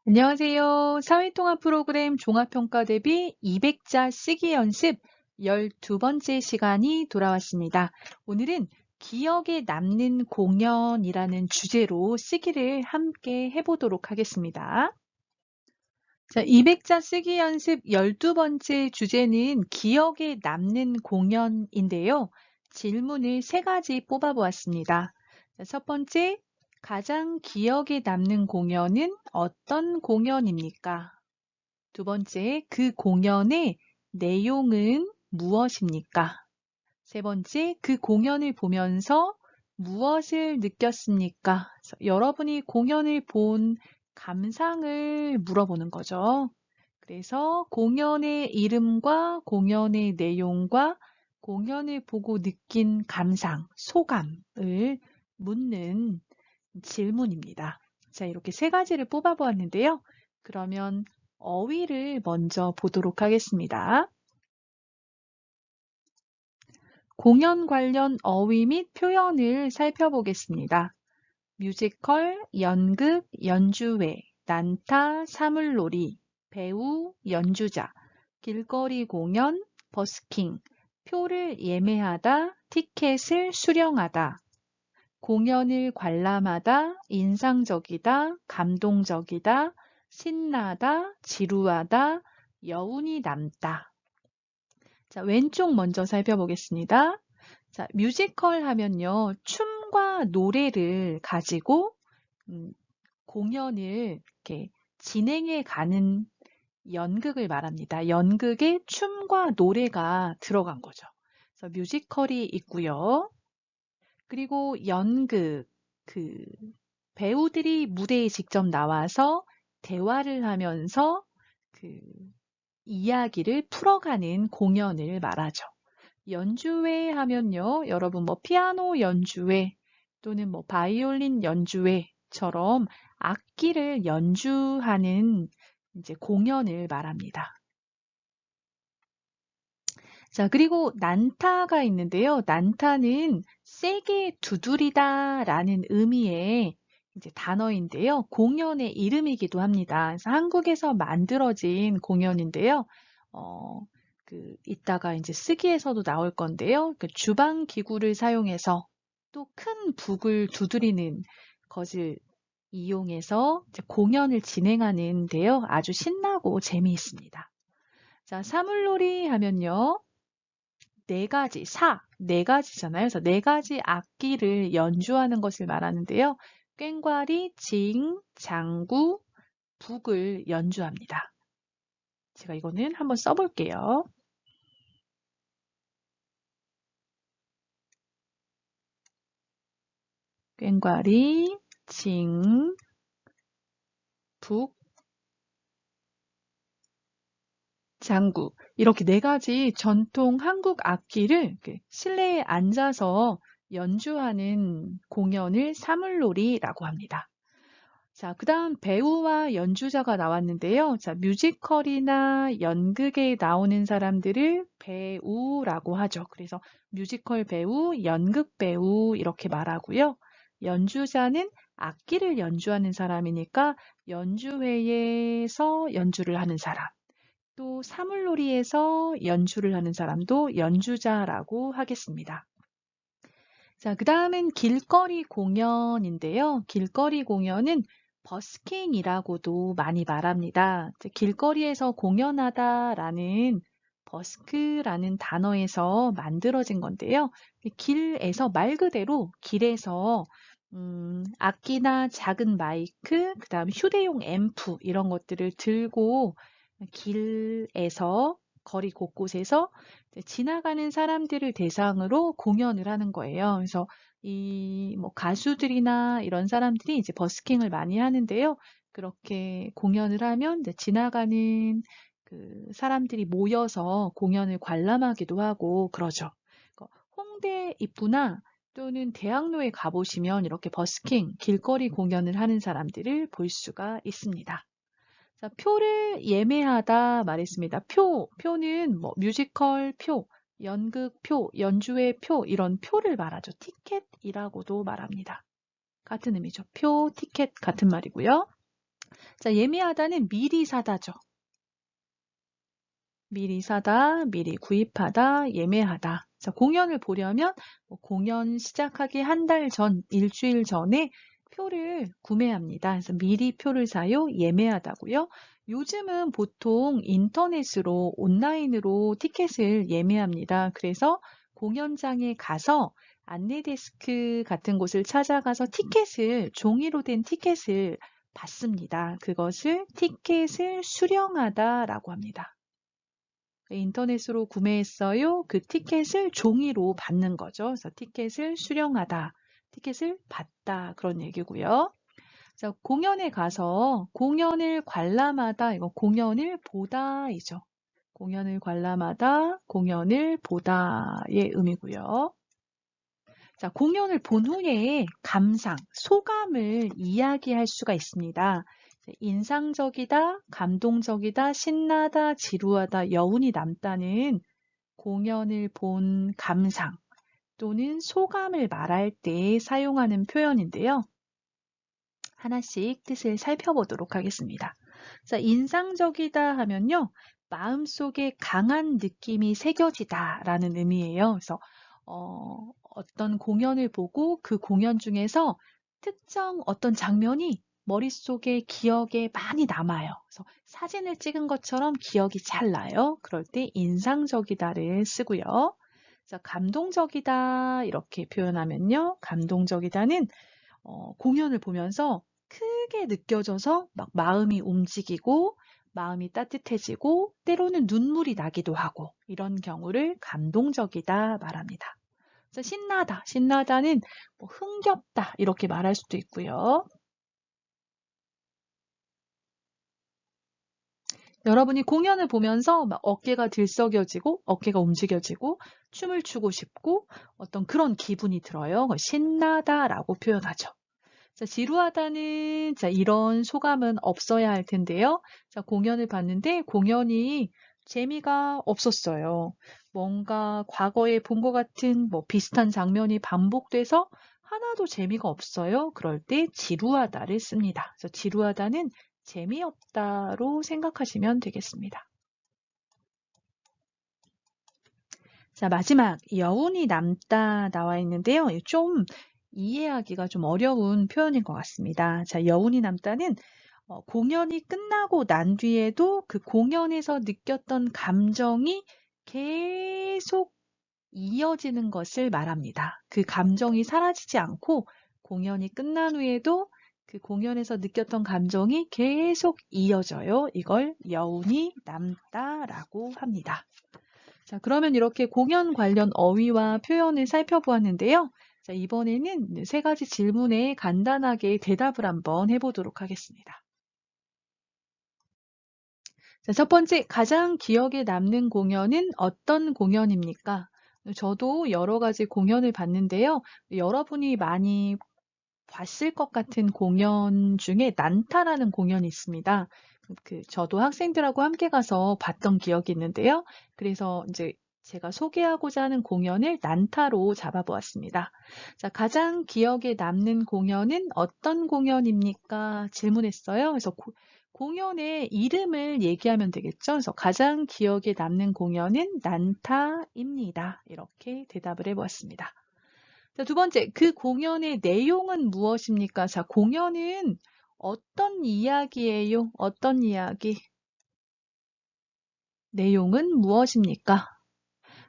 안녕하세요. 사회통합 프로그램 종합평가 대비 200자 쓰기 연습 12번째 시간이 돌아왔습니다. 오늘은 기억에 남는 공연이라는 주제로 쓰기를 함께 해보도록 하겠습니다. 자, 200자 쓰기 연습 12번째 주제는 기억에 남는 공연인데요. 질문을 3가지 뽑아보았습니다. 자, 첫 번째, 가장 기억에 남는 공연은 어떤 공연입니까? 두 번째, 그 공연의 내용은 무엇입니까? 세 번째, 그 공연을 보면서 무엇을 느꼈습니까? 여러분이 공연을 본 감상을 물어보는 거죠. 그래서 공연의 이름과 공연의 내용과 공연을 보고 느낀 감상, 소감을 묻는 질문입니다. 자, 이렇게 3가지를 뽑아보았는데요. 그러면 어휘를 먼저 보도록 하겠습니다. 공연 관련 어휘 및 표현을 살펴보겠습니다. 뮤지컬, 연극, 연주회, 난타, 사물놀이, 배우, 연주자, 길거리 공연, 버스킹, 표를 예매하다, 티켓을 수령하다, 공연을 관람하다, 인상적이다, 감동적이다, 신나다, 지루하다, 여운이 남다. 자, 왼쪽 먼저 살펴보겠습니다. 자, 뮤지컬 하면요, 춤과 노래를 가지고 공연을 이렇게 진행해 가는 연극을 말합니다. 연극에 춤과 노래가 들어간 거죠. 그래서 뮤지컬이 있고요. 그리고 연극, 배우들이 무대에 직접 나와서 대화를 하면서 이야기를 풀어가는 공연을 말하죠. 연주회 하면요, 여러분 피아노 연주회 또는 바이올린 연주회처럼 악기를 연주하는 이제 공연을 말합니다. 자, 그리고 난타가 있는데요. 난타는 세게 두드리다라는 의미의 이제 단어인데요. 공연의 이름이기도 합니다. 그래서 한국에서 만들어진 공연인데요. 이따가 이제 쓰기에서도 나올 건데요. 주방 기구를 사용해서 또 큰 북을 두드리는 것을 이용해서 이제 공연을 진행하는데요. 아주 신나고 재미있습니다. 자, 사물놀이 하면요. 4가지, 4가지잖아요. 그래서 4가지 악기를 연주하는 것을 말하는데요. 꽹과리, 징, 장구, 북을 연주합니다. 제가 이거는 한번 써볼게요. 꽹과리, 징, 북, 장구. 이렇게 4가지 전통 한국 악기를 실내에 앉아서 연주하는 공연을 사물놀이라고 합니다. 자, 그 다음 배우와 연주자가 나왔는데요. 자, 뮤지컬이나 연극에 나오는 사람들을 배우라고 하죠. 그래서 뮤지컬 배우, 연극 배우 이렇게 말하고요. 연주자는 악기를 연주하는 사람이니까 연주회에서 연주를 하는 사람, 또 사물놀이에서 연주를 하는 사람도 연주자라고 하겠습니다. 자, 그 다음은 길거리 공연인데요. 길거리 공연은 버스킹이라고도 많이 말합니다. 길거리에서 공연하다라는 버스크라는 단어에서 만들어진 건데요. 길에서 말 그대로 길에서 악기나 작은 마이크, 그 다음 휴대용 앰프 이런 것들을 들고 길에서 거리 곳곳에서 지나가는 사람들을 대상으로 공연을 하는 거예요. 그래서 이 가수들이나 이런 사람들이 이제 버스킹을 많이 하는데요. 그렇게 공연을 하면 이제 지나가는 사람들이 모여서 공연을 관람하기도 하고 그러죠. 홍대 입구나 또는 대학로에 가보시면 이렇게 버스킹, 길거리 공연을 하는 사람들을 볼 수가 있습니다. 자, 표를 예매하다 말했습니다. 표는 뮤지컬 표, 연극 표, 연주회 표 이런 표를 말하죠. 티켓이라고도 말합니다. 같은 의미죠. 표, 티켓 같은 말이고요. 자, 예매하다는 미리 사다죠. 미리 사다, 미리 구입하다, 예매하다. 자, 공연을 보려면 공연 시작하기 한 달 전, 일주일 전에 표를 구매합니다. 그래서 미리 표를 사요, 예매하다고요. 요즘은 보통 인터넷으로 온라인으로 티켓을 예매합니다. 그래서 공연장에 가서 안내 데스크 같은 곳을 찾아가서 티켓을 종이로 된 티켓을 받습니다. 그것을 티켓을 수령하다라고 합니다. 인터넷으로 구매했어요. 그 티켓을 종이로 받는 거죠. 그래서 티켓을 수령하다, 티켓을 받다 그런 얘기고요. 자, 공연에 가서 공연을 관람하다, 이거 공연을 보다이죠. 공연을 관람하다, 공연을 보다의 의미고요. 자, 공연을 본 후에 감상, 소감을 이야기할 수가 있습니다. 인상적이다, 감동적이다, 신나다, 지루하다, 여운이 남다는 공연을 본 감상 또는 소감을 말할 때 사용하는 표현인데요. 하나씩 뜻을 살펴보도록 하겠습니다. 자, 인상적이다 하면요. 마음속에 강한 느낌이 새겨지다 라는 의미예요. 그래서 어떤 공연을 보고 그 공연 중에서 특정 어떤 장면이 머릿속에 기억에 많이 남아요. 그래서 사진을 찍은 것처럼 기억이 잘 나요. 그럴 때 인상적이다를 쓰고요. 그래서 감동적이다 이렇게 표현하면요. 감동적이다는 공연을 보면서 크게 느껴져서 막 마음이 움직이고 마음이 따뜻해지고 때로는 눈물이 나기도 하고 이런 경우를 감동적이다 말합니다. 그래서 신나다, 신나다는 뭐 흥겹다 이렇게 말할 수도 있고요. 여러분이 공연을 보면서 막 어깨가 들썩여지고 어깨가 움직여지고 춤을 추고 싶고 어떤 그런 기분이 들어요. 신나다라고 표현하죠. 자, 지루하다는 자, 이런 소감은 없어야 할 텐데요. 자, 공연을 봤는데 공연이 재미가 없었어요. 뭔가 과거에 본 것 같은 뭐 비슷한 장면이 반복돼서 하나도 재미가 없어요. 그럴 때 지루하다를 씁니다. 그래서 지루하다는 재미없다로 생각하시면 되겠습니다. 자, 마지막 여운이 남다 나와 있는데요. 좀 이해하기가 좀 어려운 표현인 것 같습니다. 자, 여운이 남다는 공연이 끝나고 난 뒤에도 그 공연에서 느꼈던 감정이 계속 이어지는 것을 말합니다. 그 감정이 사라지지 않고 공연이 끝난 후에도 그 공연에서 느꼈던 감정이 계속 이어져요. 이걸 여운이 남다라고 합니다. 자, 그러면 이렇게 공연 관련 어휘와 표현을 살펴보았는데요. 자, 이번에는 세 가지 질문에 간단하게 대답을 한번 해보도록 하겠습니다. 자, 첫 번째, 가장 기억에 남는 공연은 어떤 공연입니까? 저도 여러 가지 공연을 봤는데요. 여러분이 많이 봤을 것 같은 공연 중에 난타라는 공연이 있습니다. 저도 학생들하고 함께 가서 봤던 기억이 있는데요. 그래서 이제 제가 소개하고자 하는 공연을 난타로 잡아보았습니다. 자, 가장 기억에 남는 공연은 어떤 공연입니까? 질문했어요. 그래서 공연의 이름을 얘기하면 되겠죠. 그래서 가장 기억에 남는 공연은 난타입니다. 이렇게 대답을 해보았습니다. 자, 두 번째, 그 공연의 내용은 무엇입니까? 자, 공연은 어떤 이야기예요? 어떤 이야기? 내용은 무엇입니까?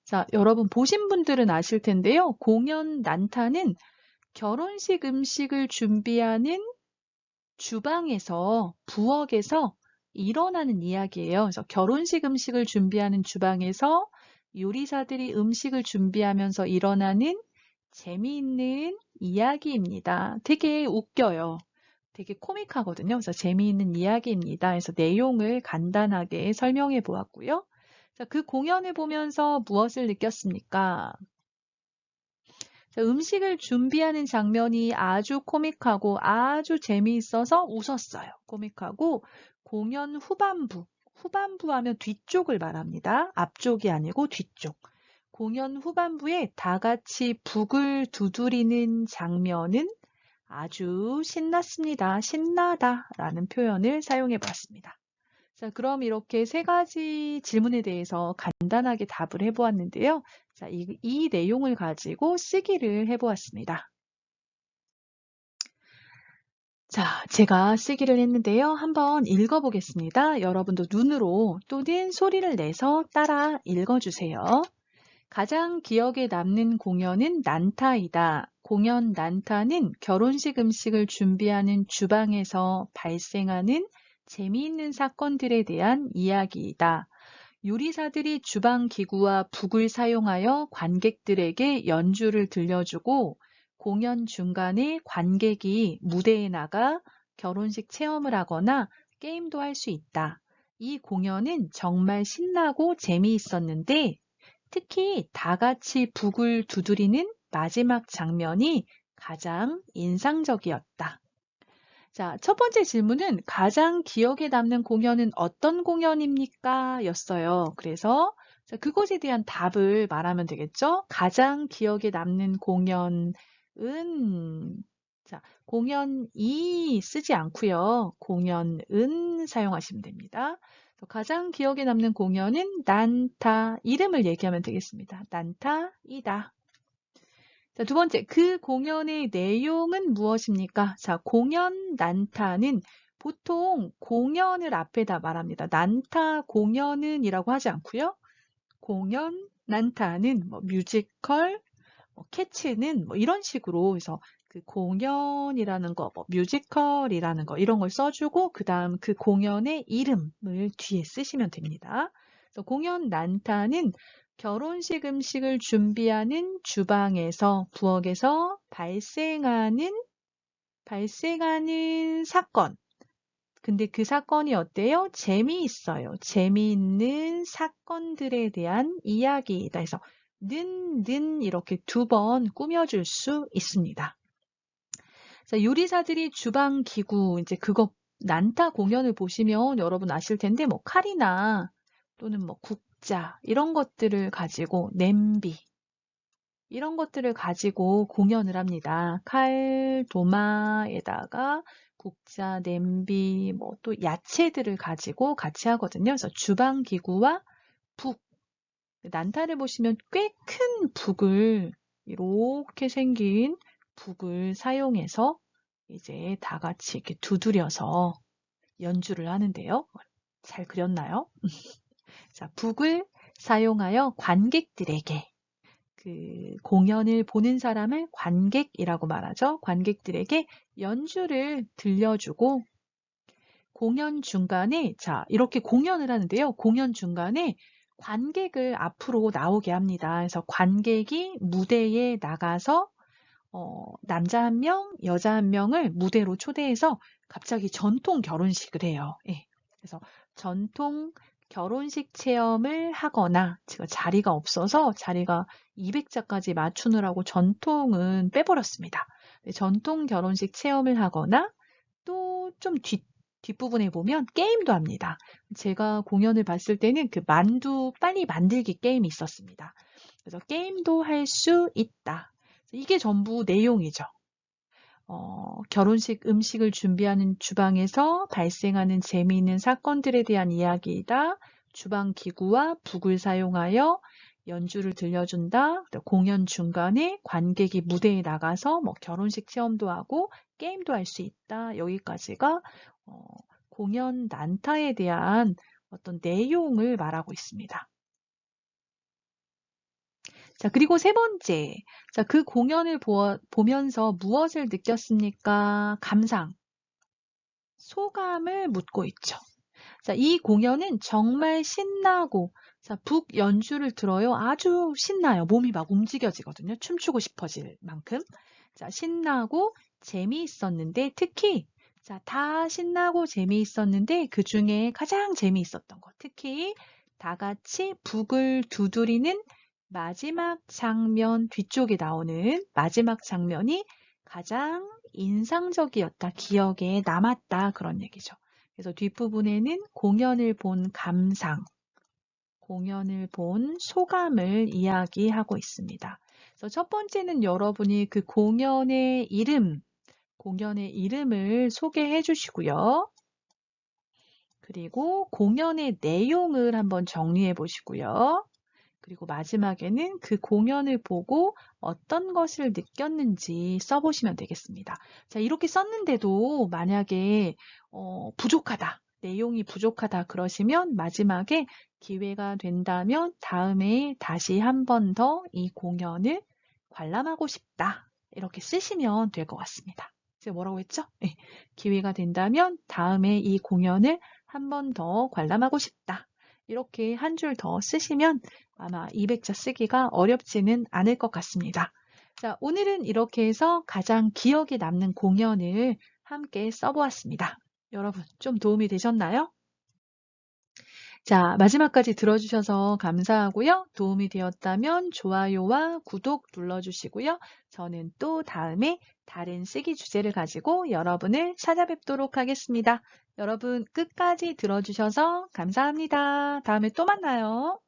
자, 여러분 보신 분들은 아실 텐데요. 공연 난타는 결혼식 음식을 준비하는 주방에서, 부엌에서 일어나는 이야기예요. 그래서 결혼식 음식을 준비하는 주방에서 요리사들이 음식을 준비하면서 일어나는 재미있는 이야기입니다. 되게 웃겨요. 되게 코믹하거든요. 그래서 재미있는 이야기입니다. 그래서 내용을 간단하게 설명해 보았고요. 자, 그 공연을 보면서 무엇을 느꼈습니까? 자, 음식을 준비하는 장면이 아주 코믹하고 아주 재미있어서 웃었어요. 코믹하고 공연 후반부 하면 뒤쪽을 말합니다. 앞쪽이 아니고 뒤쪽. 공연 후반부에 다 같이 북을 두드리는 장면은 아주 신났습니다. 신나다 라는 표현을 사용해 보았습니다. 자, 그럼 이렇게 세 가지 질문에 대해서 간단하게 답을 해보았는데요. 자, 이 내용을 가지고 쓰기를 해보았습니다. 자, 제가 쓰기를 했는데요. 한번 읽어보겠습니다. 여러분도 눈으로 또는 소리를 내서 따라 읽어주세요. 가장 기억에 남는 공연은 난타이다. 공연 난타는 결혼식 음식을 준비하는 주방에서 발생하는 재미있는 사건들에 대한 이야기이다. 요리사들이 주방 기구와 북을 사용하여 관객들에게 연주를 들려주고 공연 중간에 관객이 무대에 나가 결혼식 체험을 하거나 게임도 할 수 있다. 이 공연은 정말 신나고 재미있었는데 특히 다 같이 북을 두드리는 마지막 장면이 가장 인상적이었다. 자, 첫 번째 질문은 가장 기억에 남는 공연은 어떤 공연입니까? 였어요. 그래서 그것에 대한 답을 말하면 되겠죠? 가장 기억에 남는 공연은 자, 공연이 쓰지 않고요. 공연은 사용하시면 됩니다. 가장 기억에 남는 공연은 난타, 이름을 얘기하면 되겠습니다. 난타이다. 자, 두 번째, 그 공연의 내용은 무엇입니까? 자, 공연 난타는 보통 공연을 앞에다 말합니다. 난타 공연은 이라고 하지 않고요. 공연 난타는 뭐 뮤지컬, 뭐 캐치는 뭐 이런 식으로 해서 그 공연이라는 거, 뭐 뮤지컬이라는 거 이런 걸 써주고 그 다음 그 공연의 이름을 뒤에 쓰시면 됩니다. 그래서 공연 난타는 결혼식 음식을 준비하는 주방에서 부엌에서 발생하는 사건. 근데 그 사건이 어때요? 재미있어요. 재미있는 사건들에 대한 이야기이다 해서 는 이렇게 두 번 꾸며줄 수 있습니다. 자, 요리사들이 주방 기구, 이제 그거 난타 공연을 보시면 여러분 아실 텐데, 뭐 칼이나 또는 뭐 국자, 이런 것들을 가지고 냄비, 이런 것들을 가지고 공연을 합니다. 칼, 도마에다가 국자, 냄비, 뭐 또 야채들을 가지고 같이 하거든요. 그래서 주방 기구와 북, 난타를 보시면 꽤 큰 북을 이렇게 생긴 북을 사용해서 이제 다 같이 이렇게 두드려서 연주를 하는데요. 잘 그렸나요? 자, 북을 사용하여 관객들에게 그 공연을 보는 사람을 관객이라고 말하죠. 관객들에게 연주를 들려주고 공연 중간에 자, 이렇게 공연을 하는데요. 공연 중간에 관객을 앞으로 나오게 합니다. 그래서 관객이 무대에 나가서 남자 한 명, 여자 한 명을 무대로 초대해서 갑자기 전통 결혼식을 해요. 예. 그래서 전통 결혼식 체험을 하거나 제가 자리가 없어서 자리가 200자까지 맞추느라고 전통은 빼버렸습니다. 전통 결혼식 체험을 하거나 또 좀 뒷부분에 보면 게임도 합니다. 제가 공연을 봤을 때는 그 만두 빨리 만들기 게임이 있었습니다. 그래서 게임도 할 수 있다. 이게 전부 내용이죠. 결혼식 음식을 준비하는 주방에서 발생하는 재미있는 사건들에 대한 이야기이다. 주방 기구와 북을 사용하여 연주를 들려준다. 공연 중간에 관객이 무대에 나가서 뭐 결혼식 체험도 하고 게임도 할 수 있다. 여기까지가 공연 난타에 대한 어떤 내용을 말하고 있습니다. 자, 그리고 세 번째. 자, 그 공연을 보면서 무엇을 느꼈습니까? 감상, 소감을 묻고 있죠. 자, 이 공연은 정말 신나고, 자, 북 연주를 들어요. 아주 신나요. 몸이 막 움직여지거든요. 춤추고 싶어질 만큼. 자, 신나고 재미있었는데, 특히, 자, 다 신나고 재미있었는데, 그 중에 가장 재미있었던 것. 특히, 다 같이 북을 두드리는 마지막 장면, 뒤쪽에 나오는 마지막 장면이 가장 인상적이었다, 기억에 남았다, 그런 얘기죠. 그래서 뒷부분에는 공연을 본 감상, 공연을 본 소감을 이야기하고 있습니다. 그래서 첫 번째는 여러분이 그 공연의 이름, 공연의 이름을 소개해 주시고요. 그리고 공연의 내용을 한번 정리해 보시고요. 그리고 마지막에는 그 공연을 보고 어떤 것을 느꼈는지 써보시면 되겠습니다. 자, 이렇게 썼는데도 만약에 부족하다, 내용이 부족하다 그러시면 마지막에 기회가 된다면 다음에 다시 한 번 더 이 공연을 관람하고 싶다. 이렇게 쓰시면 될 것 같습니다. 제가 뭐라고 했죠? 네, 기회가 된다면 다음에 이 공연을 한 번 더 관람하고 싶다. 이렇게 한 줄 더 쓰시면 아마 200자 쓰기가 어렵지는 않을 것 같습니다. 자, 오늘은 이렇게 해서 가장 기억에 남는 공연을 함께 써보았습니다. 여러분, 좀 도움이 되셨나요? 자, 마지막까지 들어주셔서 감사하고요. 도움이 되었다면 좋아요와 구독 눌러주시고요. 저는 또 다음에 다른 쓰기 주제를 가지고 여러분을 찾아뵙도록 하겠습니다. 여러분 끝까지 들어주셔서 감사합니다. 다음에 또 만나요.